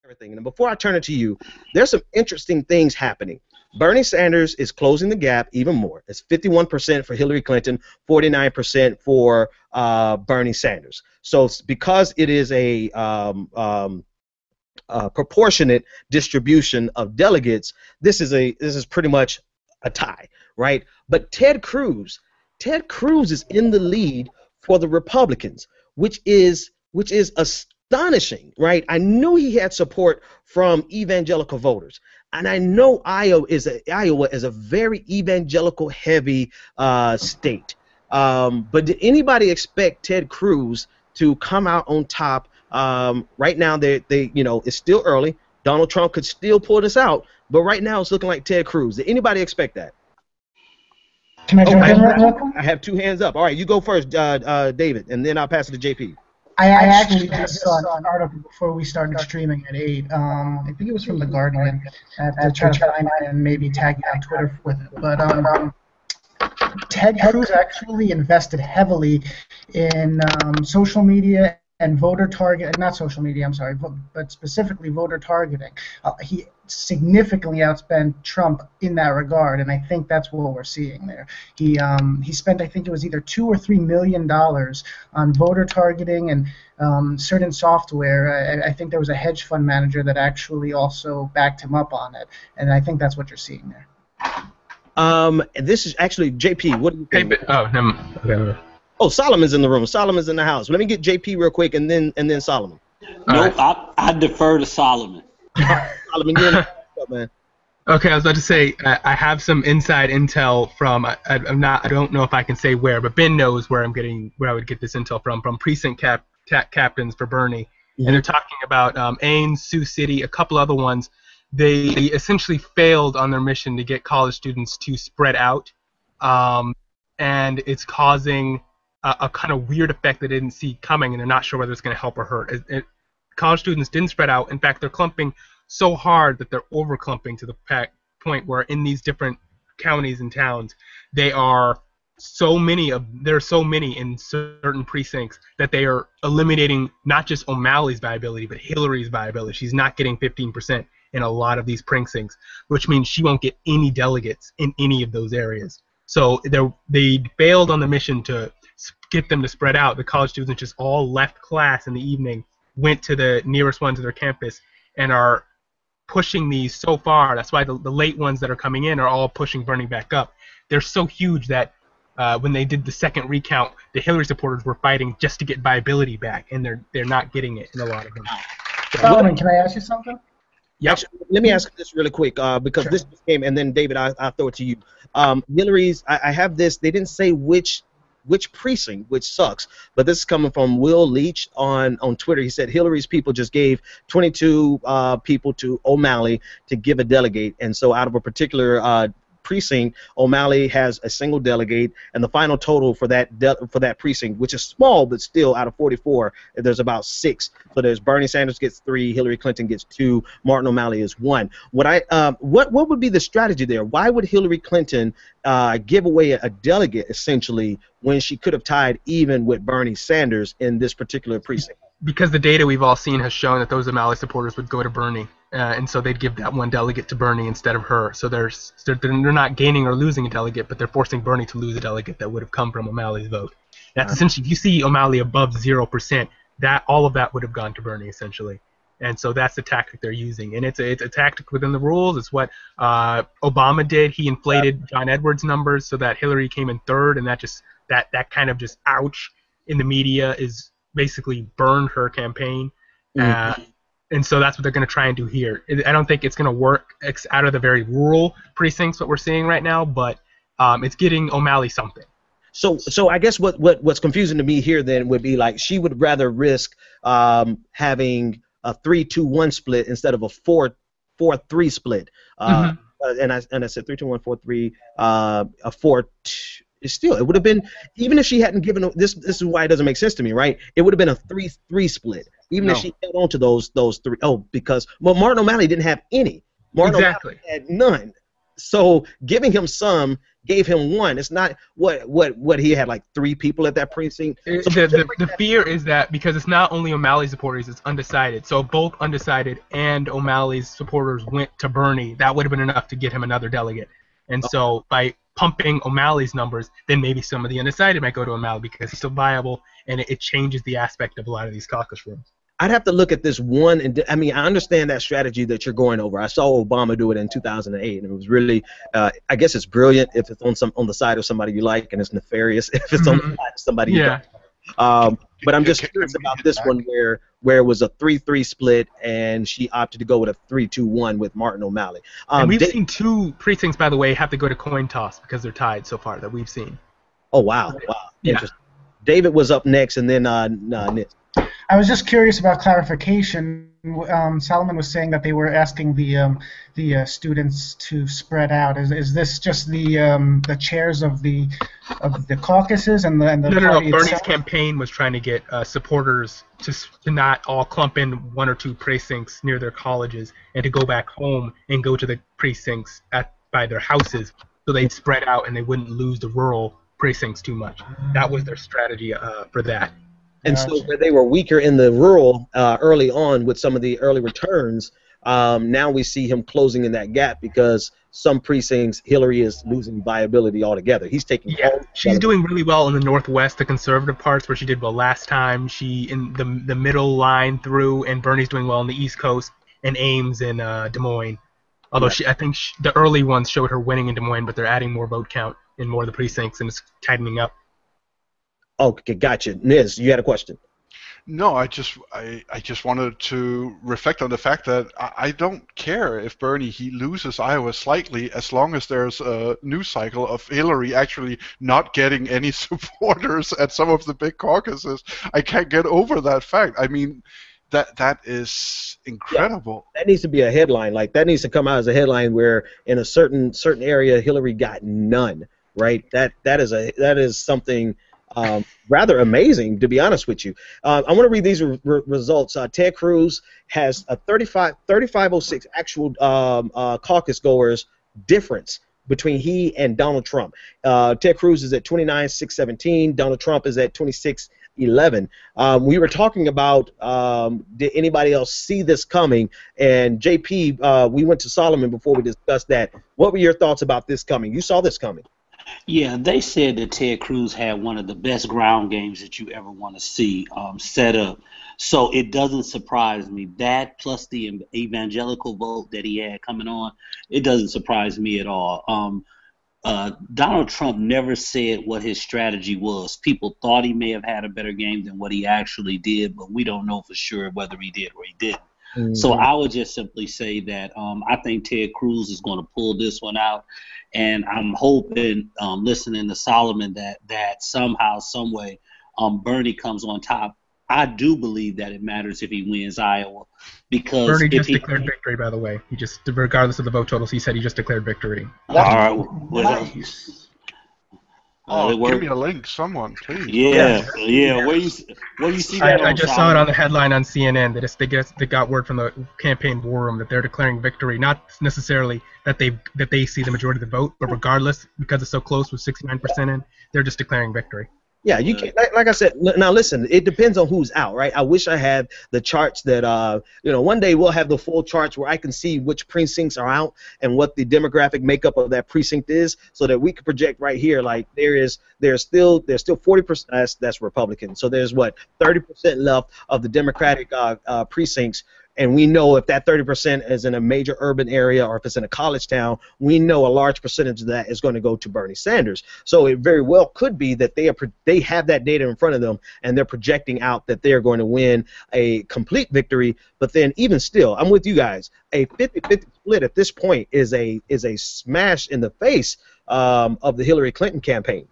everything. And before I turn it to you, there's some interesting things happening. Bernie Sanders is closing the gap even more. It's 51% for Hillary Clinton, 49% for Bernie Sanders. So because it is a proportionate distribution of delegates, this is pretty much a tie, right? But Ted Cruz is in the lead for the Republicans, which is astonishing, right? I knew he had support from evangelical voters, and I know Iowa is a very evangelical heavy state. But did anybody expect Ted Cruz to come out on top? Right now, it's still early. Donald Trump could still pull this out, but right now it's looking like Ted Cruz. Did anybody expect that? Can I jump in real quick? I have two hands up. All right, you go first, David, and then I'll pass it to JP. I actually just saw an article before we started streaming at 8. I think it was from The Guardian. I have to try to find it and maybe tag you on Twitter with it. But Ted Cruz actually invested heavily in social media and voter target, not social media, I'm sorry, but specifically voter targeting. He significantly outspent Trump in that regard, and I think that's what we're seeing there. He spent, I think it was either $2 or $3 million on voter targeting and certain software. I think there was a hedge fund manager that actually also backed him up on it, and I think that's what you're seeing there. This is actually JP. What do you think? Okay. Oh, Solomon's in the room. Solomon's in the house. Let me get JP real quick, and then Solomon. Nope, I defer to Solomon. Solomon, you're in the house, man. Okay, I was about to say I have some inside intel from I don't know if I can say where, but Ben knows where I would get this intel from precinct captains for Bernie, and they're talking about Ames, Sioux City, a couple other ones. They essentially failed on their mission to get college students to spread out, and it's causing a kind of weird effect they didn't see coming, and they're not sure whether it's going to help or hurt. College students didn't spread out. In fact, they're clumping so hard that they're over-clumping to the point where in these different counties and towns, there are so many in certain precincts that they are eliminating not just O'Malley's viability, but Hillary's viability. She's not getting 15% in a lot of these precincts, which means she won't get any delegates in any of those areas. So they failed on the mission to get them to spread out. The college students just all left class in the evening, went to the nearest one to their campus, and are pushing these so far. That's why the late ones that are coming in are all pushing Bernie back up. They're so huge that when they did the second recount, the Hillary supporters were fighting just to get viability back, and they're not getting it in a lot of them. Solomon, can I ask you something? Yep. Actually, let me ask this really quick because this came, and then David, I'll throw it to you. Hillary's, I have this. They didn't say which precinct, which sucks, but this is coming from Will Leach on Twitter. He said Hillary's people just gave 22 people to O'Malley to give a delegate, and so out of a particular precinct, O'Malley has a single delegate, and the final total for that precinct, which is small but still out of 44, there's about 6. So there's Bernie Sanders gets 3, Hillary Clinton gets 2, Martin O'Malley is 1. What would be the strategy there? Why would Hillary Clinton give away a delegate essentially when she could have tied even with Bernie Sanders in this particular precinct? Because the data we've all seen has shown that those O'Malley supporters would go to Bernie. And so they'd give that one delegate to Bernie instead of her. So they're not gaining or losing a delegate, but they're forcing Bernie to lose a delegate that would have come from O'Malley's vote. That's essentially, if you see O'Malley above 0%, all of that would have gone to Bernie essentially. And so that's the tactic they're using, and it's a tactic within the rules. It's what Obama did. He inflated John Edwards' numbers so that Hillary came in 3rd, and that kind of just ouch in the media is basically burned her campaign. And so that's what they're going to try and do here. I don't think it's going to work out of the very rural precincts what we're seeing right now, but it's getting O'Malley something. So I guess what's confusing to me here then would be like she would rather risk having a 3-2-1 split instead of a 4-4-3 split. And I said 3-2-1-4-3, a 4. Still, it would have been, even if she hadn't given this is why it doesn't make sense to me, right? It would have been a 3-3 split, even if she held on to those 3. Because Martin O'Malley didn't have any. Martin O'Malley had none. So giving him some gave him one. It's not what he had, like 3 people at that precinct. The fear is that because it's not only O'Malley supporters, it's undecided. So if both undecided and O'Malley's supporters went to Bernie, that would have been enough to get him another delegate. And so by pumping O'Malley's numbers, then maybe some of the undecided might go to O'Malley because he's still viable, and it changes the aspect of a lot of these caucus rooms. I'd have to look at this one, and I mean, I understand that strategy that you're going over. I saw Obama do it in 2008, and it was really, I guess it's brilliant if it's on the side of somebody you like, and it's nefarious if it's on the side of somebody you don't. But I'm just curious about this one where it was a 3-3 split, and she opted to go with a 3-2-1 with Martin O'Malley. And we've seen 2 precincts, by the way, have to go to coin toss because they're tied so far that we've seen. Oh, wow. Interesting. David was up next, and then Nick. I was just curious about clarification. Solomon was saying that they were asking the students to spread out. Is this just the chairs of the caucuses and the party No. Bernie's itself? campaign was trying to get supporters to not all clump in 1 or 2 precincts near their colleges and to go back home and go to the precincts by their houses so they'd spread out and they wouldn't lose the rural precincts too much. That was their strategy for that. And so where they were weaker in the rural early on with some of the early returns, now we see him closing in that gap because some precincts Hillary is losing viability altogether. He's taking she's doing really well in the Northwest, the conservative parts where she did well last time. She in the middle line through, and Bernie's doing well on the East Coast and Ames and Des Moines. Although I think the early ones showed her winning in Des Moines, but they're adding more vote count in more of the precincts and it's tightening up. Okay, gotcha. Niz, you had a question. No, I just wanted to reflect on the fact that I don't care if he loses Iowa slightly as long as there's a news cycle of Hillary actually not getting any supporters at some of the big caucuses. I can't get over that fact. I mean, that is incredible. Yeah, that needs to be a headline. Like that needs to come out as a headline where in a certain area Hillary got none. Right. That is something. Rather amazing, to be honest with you. I want to read these results. Ted Cruz has a 3506 actual caucus goers difference between he and Donald Trump. Ted Cruz is at 29,617. Donald Trump is at 26,11. We were talking about did anybody else see this coming? And JP, we went to Solomon before we discussed that. What were your thoughts about this coming? You saw this coming. Yeah, they said that Ted Cruz had one of the best ground games that you ever want to see set up. So it doesn't surprise me. That plus the evangelical vote that he had coming on, it doesn't surprise me at all. Donald Trump never said what his strategy was. People thought he may have had a better game than what he actually did, but we don't know for sure whether he did or he didn't. Mm-hmm. So I would just simply say that I think Ted Cruz is going to pull this one out. And I'm hoping, listening to Solomon, that somehow, some way, Bernie comes on top. I do believe that it matters if he wins Iowa, because Bernie just declared victory. By the way, he just, regardless of the vote totals, he said he just declared victory. All right, what else? Give me a link, someone, please. Yeah. Where you see that? I just saw it on the headline on CNN that they got word from the campaign war room that they're declaring victory. Not necessarily that they see the majority of the vote, but regardless, because it's so close with 69% in, they're just declaring victory. Yeah, you can't. Like I said, now listen. It depends on who's out, right? I wish I had the charts that, one day we'll have the full charts where I can see which precincts are out and what the demographic makeup of that precinct is, so that we can project right here. Like there's still 40%. That's Republican. So there's 30% left of the Democratic precincts. And we know if that 30% is in a major urban area or if it's in a college town, we know a large percentage of that is going to go to Bernie Sanders. So it very well could be that they have that data in front of them and they're projecting out that they're going to win a complete victory. But then even still, I'm with you guys. A 50-50 split at this point is a smash in the face of the Hillary Clinton campaign.